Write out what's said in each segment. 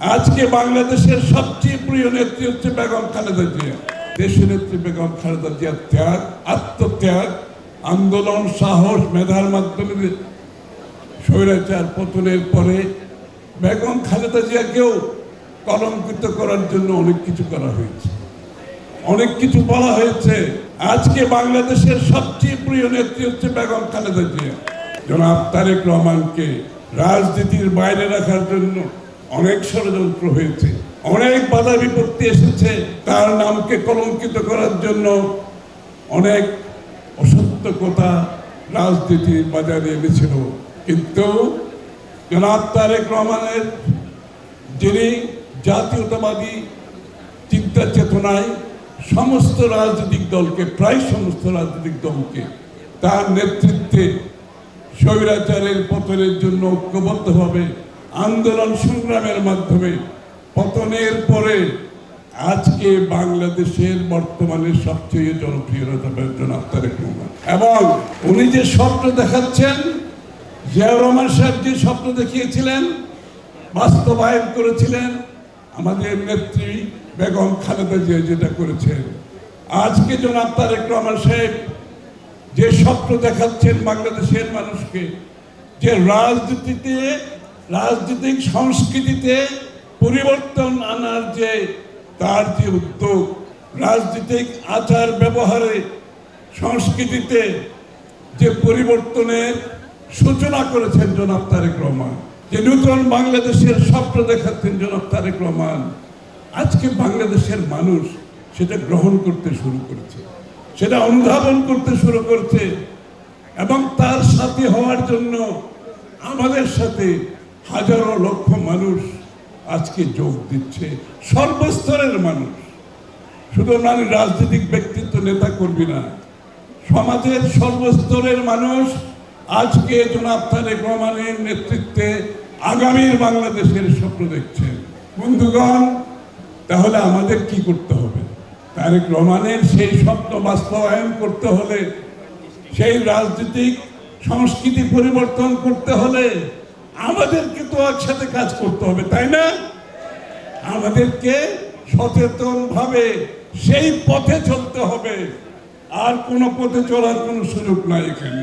আজকে বাংলাদেশের সবচেয়ে প্রিয় নেত্রী হচ্ছে বেগম খালেদা জিয়া। দেশনেত্রী বেগম খালেদা জিয়ার ত্যাগ, আত্মত্যাগ, আন্দোলন, সাহস, মেধার মাধ্যমে স্বৈরাচার পতনের পরে বেগম খালেদা জিয়াকেও কলঙ্কিত করার জন্য অনেক কিছু করা হয়েছে, অনেক কিছু বলা হয়েছে। আজকে বাংলাদেশের সবচেয়ে প্রিয় নেত্রী হচ্ছে বেগম খালেদা জিয়া। জনাব তারেক রহমানকে রাজনীতির বাইরে রাখার জন্য অনেক ষড়যন্ত্র হয়েছে, অনেক বাধা বিপত্তি এসেছে, তার নামকে কলঙ্কিত করার জন্য অনেক অসত্য কথা রাজনীতির বাজারে এনেছিল। কিন্তু জনাব তারেক রহমানের যিনি জাতীয়তাবাদী চিন্তা চেতনায় সমস্ত রাজনৈতিক দলকে, প্রায় সমস্ত রাজনৈতিক দলকে তার নেতৃত্বে স্বৈরাচারের পতনের জন্য ঐক্যবদ্ধভাবে আন্দোলন সংগ্রামের মাধ্যমে পতনের পরে আজকে বাংলাদেশের বর্তমানে সবচেয়ে জনপ্রিয় নেতা জনাব তারেক রহমান। এবং উনি যে স্বপ্ন দেখাচ্ছেন, জিয়াউর রহমান সাহেব যে স্বপ্ন দেখিয়েছিলেন, বাস্তবায়ন করেছিলেন আমাদের নেত্রী বেগম খালেদা জিয়া যেটা করেছেন। আজকে জনাব তারেক রহমান সাহেব যে স্বপ্ন দেখাচ্ছেন বাংলাদেশের মানুষকে, যে রাজনীতিতে, রাজনৈতিক সংস্কৃতিতে পরিবর্তন আনার যে তার যে উদ্যোগ, রাজনৈতিক আচার ব্যবহারে সংস্কৃতিতে যে পরিবর্তনের সূচনা করেছেন জনাব তারেক রহমান, যে নতুন বাংলাদেশের স্বপ্ন দেখাচ্ছেন জনাব তারেক রহমান, আজকে বাংলাদেশের মানুষ সেটা গ্রহণ করতে শুরু করেছে, সেটা অনুধাবন করতে শুরু করছে। এবং তার সাথে হওয়ার জন্য আমাদের সাথে হাজারো লক্ষ মানুষ আজকে যোগ দিচ্ছে, সর্বস্তরের মানুষ, শুধু মানে রাজনৈতিক ব্যক্তিত্ব, নেতা কর্মী না, সমাজের সর্বস্তরের মানুষ আজকে জনাব তারেক রহমানের নেতৃত্বে আগামীর বাংলাদেশের স্বপ্ন দেখছেন। বন্ধুগণ, তাহলে আমাদের কি করতে হবে? তারেক রহমানের সেই স্বপ্ন বাস্তবায়ন করতে হলে, সেই রাজনৈতিক সংস্কৃতি পরিবর্তন করতে হলে আমাদেরকে তো একসাথে কাজ করতে হবে, তাই না? আমাদেরকে সচেতনভাবে সেই পথে চলতে হবে, আর কোনো পথে চলার কোনো সুযোগ নাই এখানে।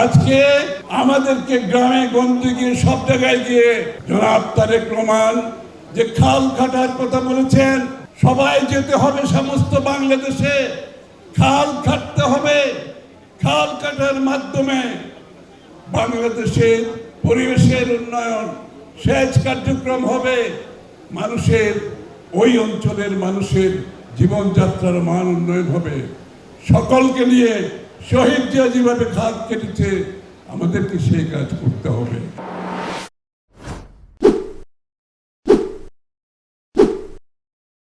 আজকে আমাদেরকে গ্রামে গঞ্জে গিয়ে, সব জায়গায় গিয়ে জনাব তারেক রহমান যে খাল কাটার কথা বলেছেন, সবাই যেতে হবে সমস্ত বাংলাদেশে, খাল কাটতে হবে। খাল কাটার মাধ্যমে বাংলাদেশের পরিবেশের উন্নয়ন, সেচ কার্যক্রম হবে, মানুষের, ওই অঞ্চলের মানুষের জীবনযাত্রার মান উন্নয়ন হবে। সকলকে নিয়ে শহীদ জিয়া যেভাবে খাল কেটেছে, আমাদেরকে সেই কাজ করতে হবে।